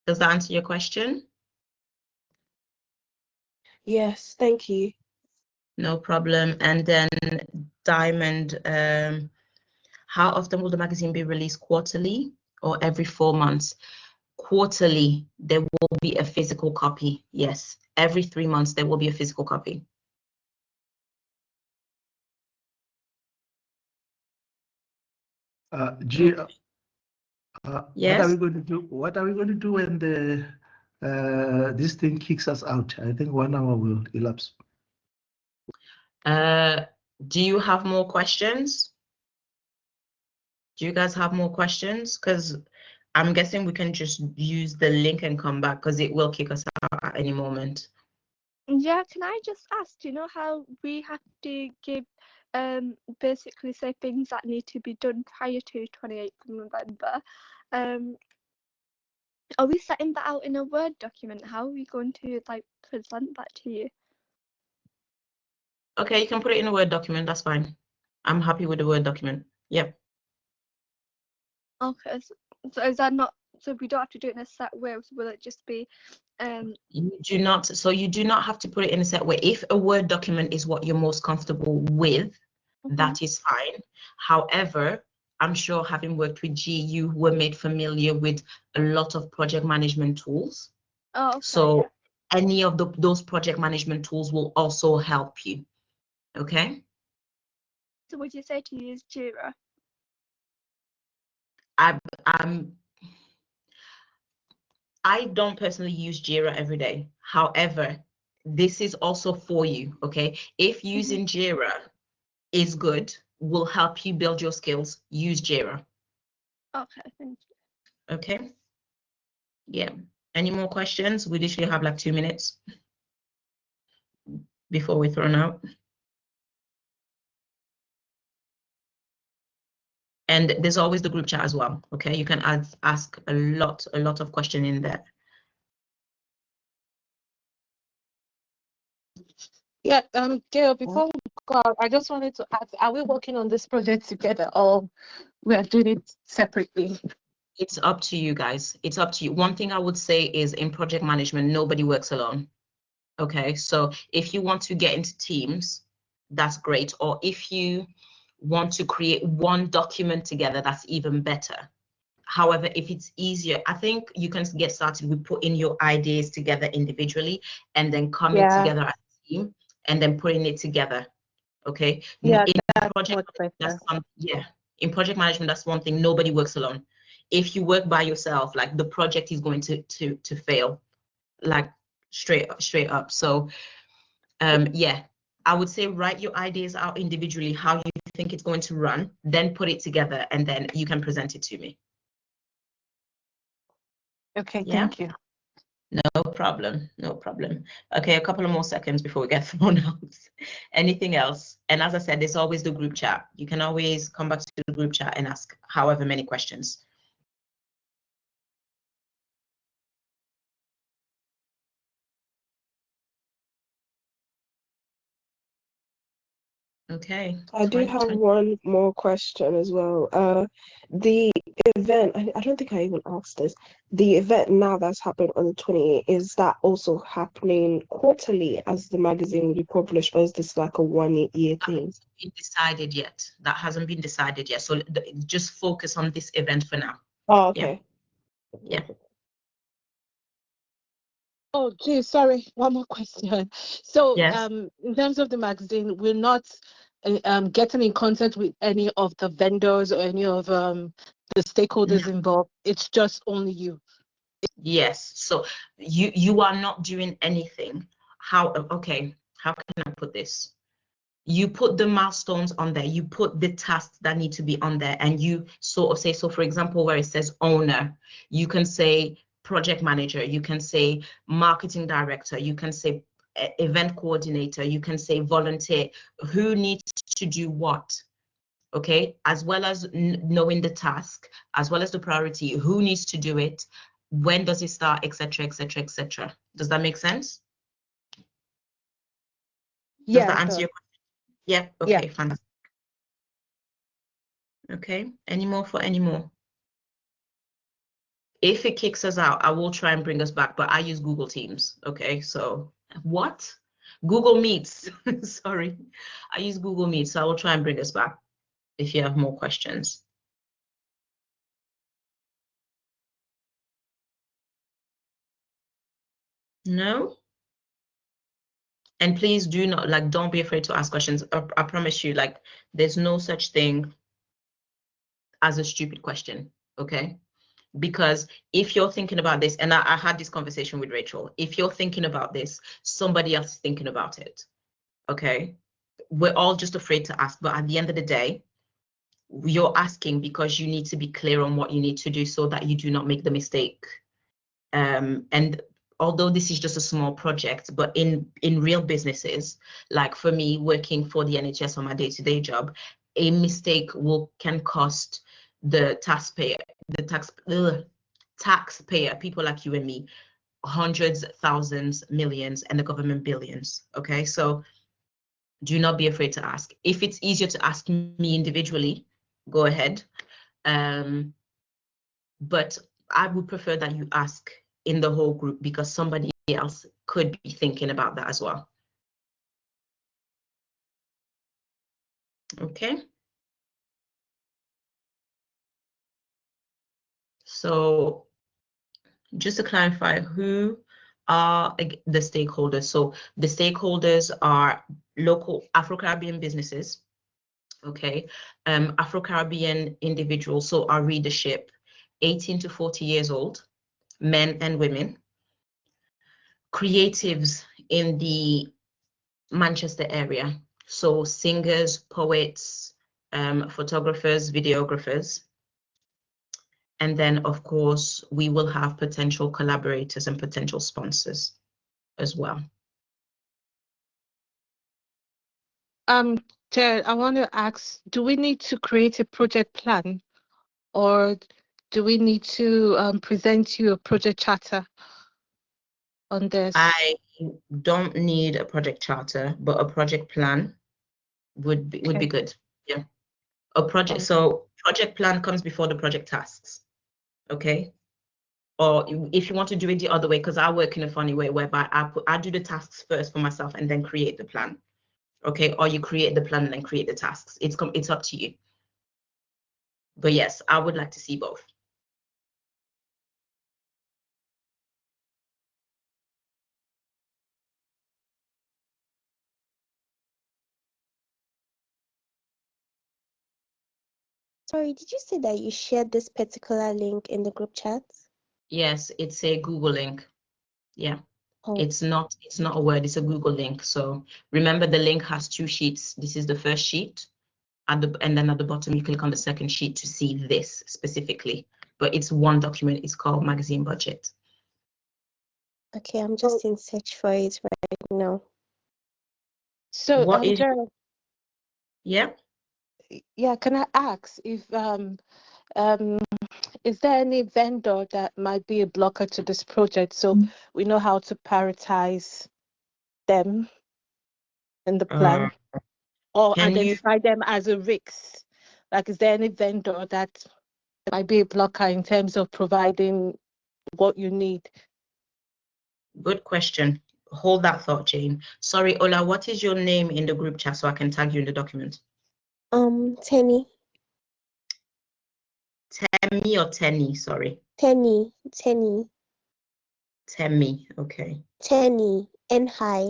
Does that answer your question? Yes, thank you. No problem. And then Diamond, how often will the magazine be released? Quarterly or every 4 months? Quarterly, there will be a physical copy. Yes, every 3 months there will be a physical copy. G, Yes. what are we going to do? What are we going to do when the this thing kicks us out? I think 1 hour will elapse. Do you have more questions? Do you guys have more questions? Because I'm guessing we can just use the link and come back because it will kick us out at any moment. Yeah, can I just ask, do you know how we have to give basically say things that need to be done prior to 28th of November? Are we setting that out in a Word document? How are we going to like present that to you? Okay, you can put it in a Word document, that's fine. I'm happy with the Word document. Yep. Okay, so is that not, so we don't have to do it in a set way, so will it just be You do not, so you do not have to put it in a set way. If a Word document is what you're most comfortable with, that is fine. However, I'm sure having worked with G, you were made familiar with a lot of project management tools. Oh, okay, so yeah. any of those project management tools will also help you. Okay. better would you say to use Jira? I don't personally use Jira every day. However, this is also for you, okay? If using Jira is good, will help you build your skills, use Jira. Okay, thank you. Okay. Yeah. Any more questions? We literally have like 2 minutes before we're thrown out. And there's always the group chat as well. Okay, you can ask a lot of questions in there. Yeah, Gail, before we go, I just wanted to ask, are we working on this project together or we are doing it separately? It's up to you guys. It's up to you. One thing I would say is in project management, nobody works alone. Okay, so if you want to get into teams, that's great. Or if you want to create one document together, that's even better. However, if it's easier, I think you can get started with putting your ideas together individually and then coming together as a team and then putting it together. Okay. Yeah, in that's project, much better. In project management, that's one thing. Nobody works alone. If you work by yourself, like the project is going to fail, like straight up. So yeah, I would say write your ideas out individually, how you think it's going to run, then put it together, and then you can present it to me. Okay, Yeah? thank you. No problem, no problem. Okay, a couple of more seconds before we get thrown out. Anything else? And as I said, there's always the group chat. You can always come back to the group chat and ask however many questions. Okay. I do have one more question as well. The event, I don't think I even asked this. The event now that's happened on the 28th, is that also happening quarterly as the magazine will be published, or is this like a 1 year thing? Been decided yet. That hasn't been decided yet. So just focus on this event for now. Oh, okay. Yeah. Oh, gee, sorry, one more question. So, Yes. in terms of the magazine, we're not getting in contact with any of the vendors or any of the stakeholders involved. It's just only you. Yes. So you are not doing anything. Okay, how can I put this? You put the milestones on there, you put the tasks that need to be on there, and you sort of say, so for example, where it says owner, you can say project manager, you can say marketing director, you can say event coordinator, you can say volunteer, who needs to do what, okay? As well as knowing the task, as well as the priority, who needs to do it, when does it start, etc., etc., etc. Does that make sense? Does that answer your question? Yeah, okay, fantastic. Okay, any more? If it kicks us out, I will try and bring us back, but I use Google Teams. Okay, so what? Google Meets. Sorry, I use Google Meet, so I will try and bring us back if you have more questions. No? And please do not, like, don't be afraid to ask questions. I promise you, like, there's no such thing as a stupid question, okay? Because if you're thinking about this, and I had this conversation with Rachel, if you're thinking about this, somebody else is thinking about it, okay? We're all just afraid to ask, but at the end of the day, you're asking because you need to be clear on what you need to do so that you do not make the mistake. And although this is just a small project, but in real businesses, like for me working for the NHS on my day-to-day job, a mistake can cost the taxpayer, people like you and me, hundreds, thousands, millions, and the government billions. Okay, so do not be afraid to ask. If it's easier to ask me individually, go ahead. But I would prefer that you ask in the whole group because somebody else could be thinking about that as well. Okay. So just to clarify, who are the stakeholders? So the stakeholders are local Afro-Caribbean businesses, okay? Afro-Caribbean individuals, so our readership, 18 to 40 years old, men and women. Creatives in the Manchester area, so singers, poets, photographers, videographers. And then, of course, we will have potential collaborators and potential sponsors as well. Chair, I want to ask, do we need to create a project plan, or do we need to present you a project charter on this? I don't need a project charter, but a project plan would be good. Yeah. A project, so project plan comes before the project tasks. Okay. Or if you want to do it the other way, because I work in a funny way whereby I do the tasks first for myself and then create the plan. Okay, or you create the plan and then create the tasks. It's up to you. But yes, I would like to see both. Sorry, did you say that you shared this particular link in the group chat? Yes, it's a Google link. Yeah. Oh, It's not a Word, it's a Google link. So remember, the link has 2 sheets. This is the first sheet, and then at the bottom you click on the second sheet to see this specifically. But it's one document. It's called Magazine Budget. okay. I'm just in search for it right now. So, What is? Gerald, Yeah. yeah, can I ask if is there any vendor that might be a blocker to this project, so we know how to prioritize them in the plan, or Can you? identify them as a risk? Like, is there any vendor that might be a blocker in terms of providing what you need? Good question. Hold that thought, Jane. Sorry, Ola, what is your name in the group chat so I can tag you in the document? Tenny. Temi or Tenny? Sorry. Tenny. Temi. Okay. Tenny. And hi.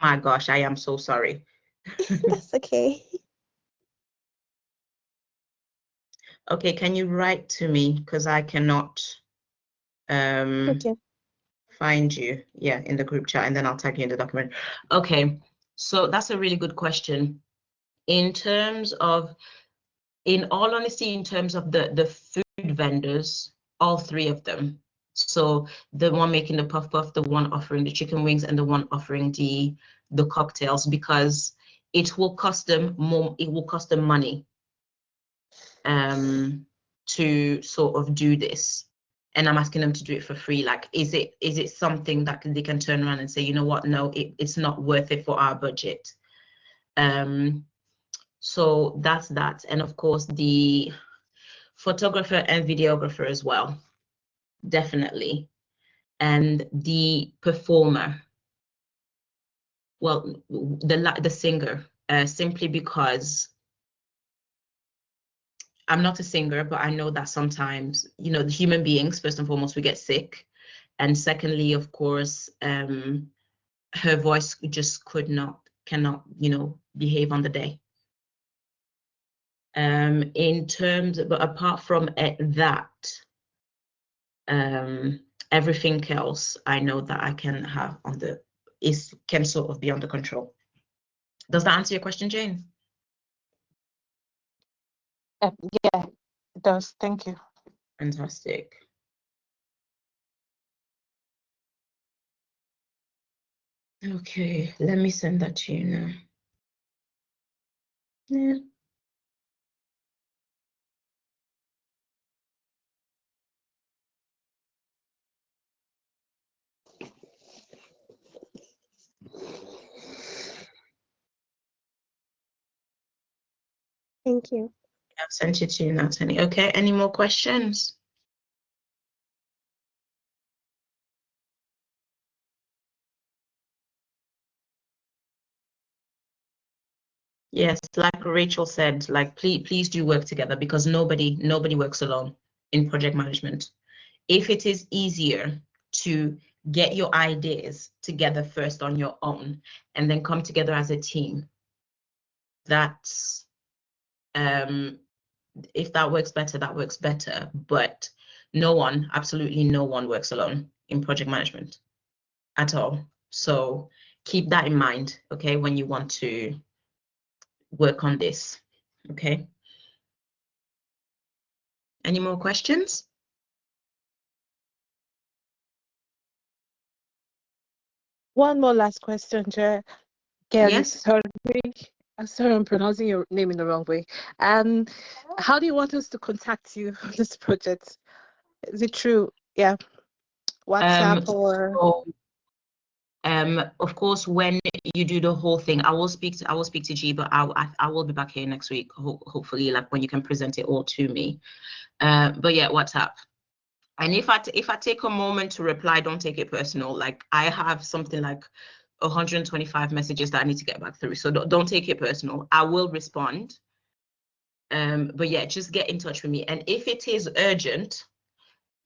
My gosh, I am so sorry. That's okay. Okay, can you write to me, because I cannot Okay. find you, yeah, in the group chat, and then I'll tag you in the document. Okay, so that's a really good question. In terms of, in all honesty, in terms of the food vendors, all 3 of them. So the one making the puff puff, the one offering the chicken wings, and the one offering the cocktails, because it will cost them more, it will cost them money to sort of do this. And I'm asking them to do it for free. Like, is it something that they can turn around and say, you know what, no, it's not worth it for our budget. So that's that. And of course, the photographer and videographer as well, definitely. And the performer, well, the singer, simply because I'm not a singer, but I know that sometimes, you know, the human beings, first and foremost, we get sick. And secondly, of course, her voice just cannot, you know, behave on the day. In terms, but apart from that, everything else I know that I can have on can sort of be under control. Does that answer your question, Jane? Yeah, it does. Thank you. Fantastic. Okay, let me send that to you now. Yeah. Thank you. I've sent it to you now, Tenny. Okay, any more questions? Yes, like Rachel said, like please do work together, because nobody works alone in project management. If it is easier to get your ideas together first on your own and then come together as a team, that's If that works better, that works better. But no one, absolutely no one works alone in project management at all. So keep that in mind, okay, when you want to work on this, okay? Any more questions? One more last question, Jer. Again, Yes. sorry. I'm sorry I'm pronouncing your name in the wrong way. How do you want us to contact you on this project? Is it true? Yeah. WhatsApp or So, of course, when you do the whole thing, I will speak to G, but I will be back here next week, hopefully, like when you can present it all to me. But yeah, WhatsApp. And if I take a moment to reply, don't take it personal. Like I have something like 125 messages that I need to get back through, so don't take it personal. I will respond. But yeah, just get in touch with me, and if it is urgent,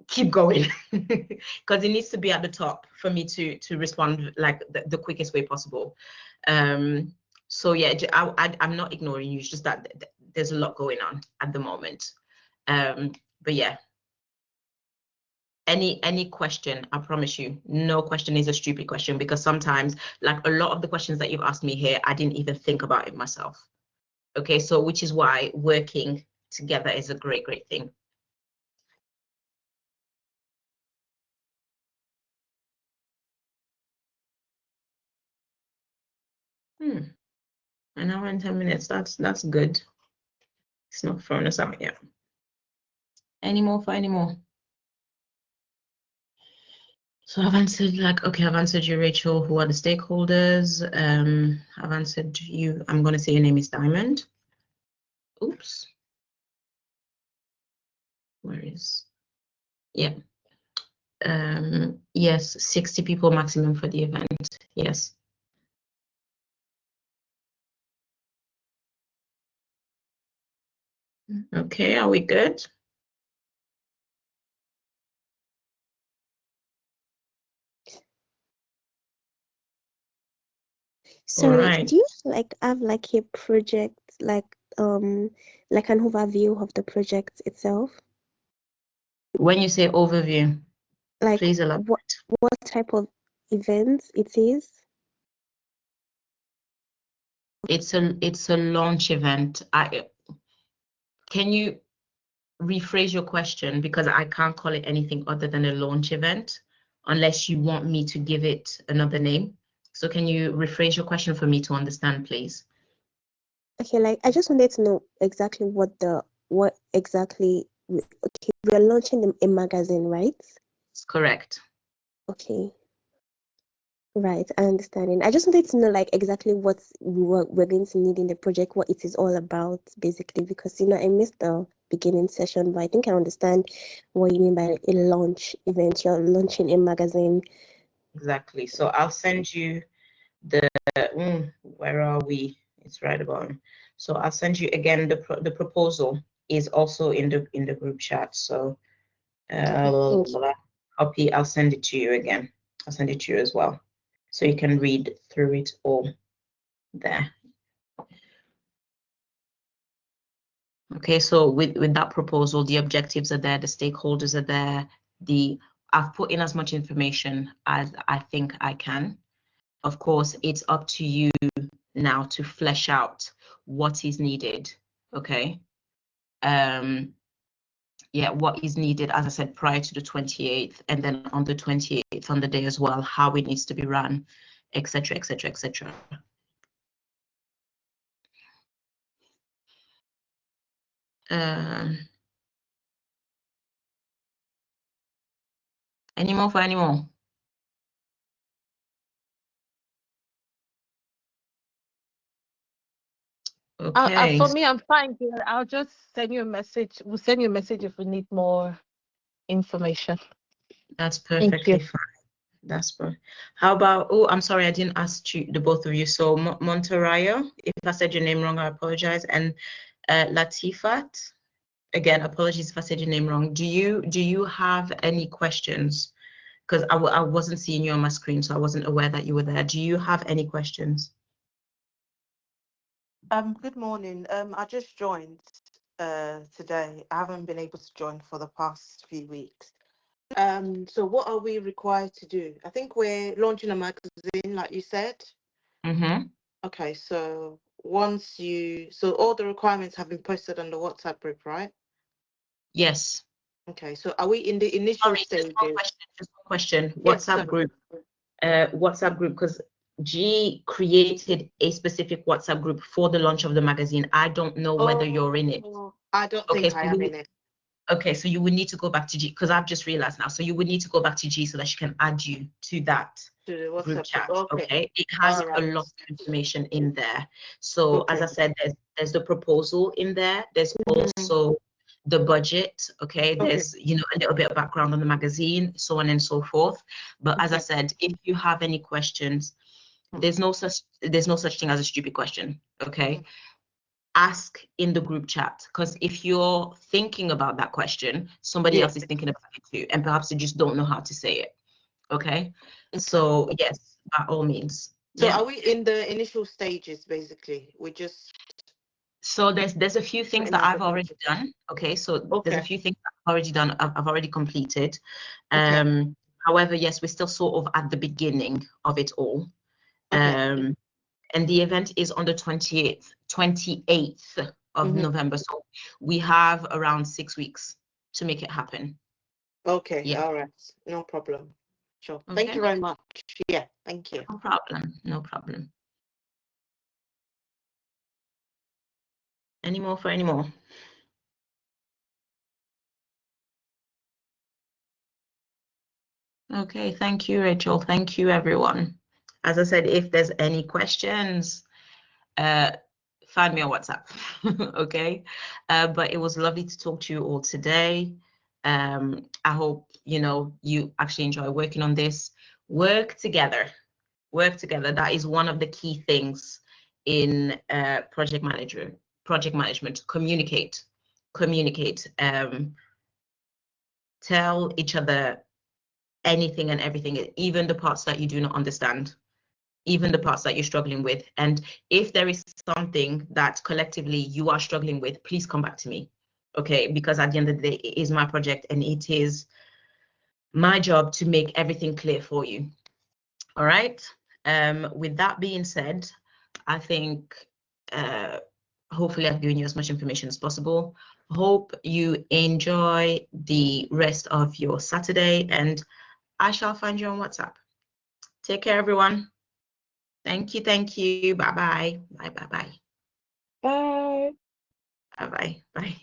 keep going, because it needs to be at the top for me to respond like the quickest way possible. So yeah, I'm not ignoring you. It's just that there's a lot going on at the moment. But yeah, any question, I promise you, no question is a stupid question, because sometimes, like a lot of the questions that you've asked me here, I didn't even think about it myself. Okay, so which is why working together is a great thing. An hour and 10 minutes, that's good. It's not throwing us out yet. Any more? So I've answered, like, okay, I've answered you, Rachel. Who are the stakeholders? I've answered you. I'm going to say your name is Diamond. Oops. Where is? Yeah. Yes, 60 people maximum for the event. Yes. Okay, are we good? Sorry, right. do you have like a project, like an overview of the project itself? When you say overview, Like please elaborate. what type of event it is? It's a launch event. Can you rephrase your question, because I can't call it anything other than a launch event unless you want me to give it another name. So can you rephrase your question for me to understand, please? Okay, like I just wanted to know exactly what exactly. Okay, we're launching a magazine, right? It's correct. Okay. Right, I understand. And I just wanted to know like exactly what we're going to need in the project, what it is all about, basically, because I missed the beginning session, but I think I understand what you mean by a launch event. You're launching a magazine. Exactly. So I'll send you the where are we? It's right about. So I'll send you again the proposal is also in the group chat. So copy. I'll send it to you again. I'll send it to you as well, so you can read through it all there. Okay, so with that proposal, the objectives are there, the stakeholders are there, I've put in as much information as I think I can. Of course, it's up to you now to flesh out what is needed, okay? Yeah, what is needed, as I said, prior to the 28th, and then on the 28th, on the day as well, how it needs to be run, etc., etc., etc. Any more for any more? Okay. for me, I'm fine here. I'll just send you a message. We'll send you a message if we need more information. That's perfectly fine. That's perfect. How about, oh, I'm sorry, I didn't ask you, the both of you. So Montarayo, if I said your name wrong, I apologize. And Latifat, again, apologies if I said your name wrong. Do you have any questions? Because I wasn't seeing you on my screen, so I wasn't aware that you were there. Do you have any questions? Good morning. I just joined today. I haven't been able to join for the past few weeks. So what are we required to do? I think we're launching a magazine, like you said. Mm-hmm. Okay, so so all the requirements have been posted on the WhatsApp group, right? Yes. Okay, so are we in the initial Sorry, stages? just one question. Yes, WhatsApp group. WhatsApp group, because G created a specific WhatsApp group for the launch of the magazine. I don't know whether you're in it. I don't Okay, think so I am in it. okay, so you would need to go back to G, because I've just realized now. So you would need to go back to G so that she can add you to that To the group WhatsApp chat. group. Okay. Okay, it has All right. a lot of information in there. So as I said, there's the proposal in there. There's also the budget. Okay, there's a little bit of background on the magazine, so on and so forth. But as I said, if you have any questions, there's no such thing as a stupid question. Okay. Ask in the group chat, because if you're thinking about that question, somebody else is thinking about it too, and perhaps they just don't know how to say it. Okay. So yes, by all means. So are we in the initial stages, basically? We just So there's a few things that I've already done. Okay, so there's a few things I've already done. I've already completed. However, yes, we're still sort of at the beginning of it all. And the event is on the 28th of November. So we have around 6 weeks to make it happen. Okay. Yeah. All right. No problem. Sure. Okay. Thank you very much. Yeah. Thank you. No problem. No problem. Any more for any more? Okay. Thank you, Rachel. Thank you, everyone. As I said, if there's any questions, find me on WhatsApp. Okay. But it was lovely to talk to you all today. I hope you actually enjoy working on this. Work together. That is one of the key things in project management. Communicate. Tell each other anything and everything, even the parts that you do not understand, even the parts that you're struggling with. And if there is something that collectively you are struggling with, please come back to me. Okay, because at the end of the day, it is my project and it is my job to make everything clear for you. All right. With that being said, I think hopefully I've given you as much information as possible. Hope you enjoy the rest of your Saturday, and I shall find you on WhatsApp. Take care, everyone. Thank you. Thank you. Bye-bye. Bye. Bye. Bye-bye. Bye.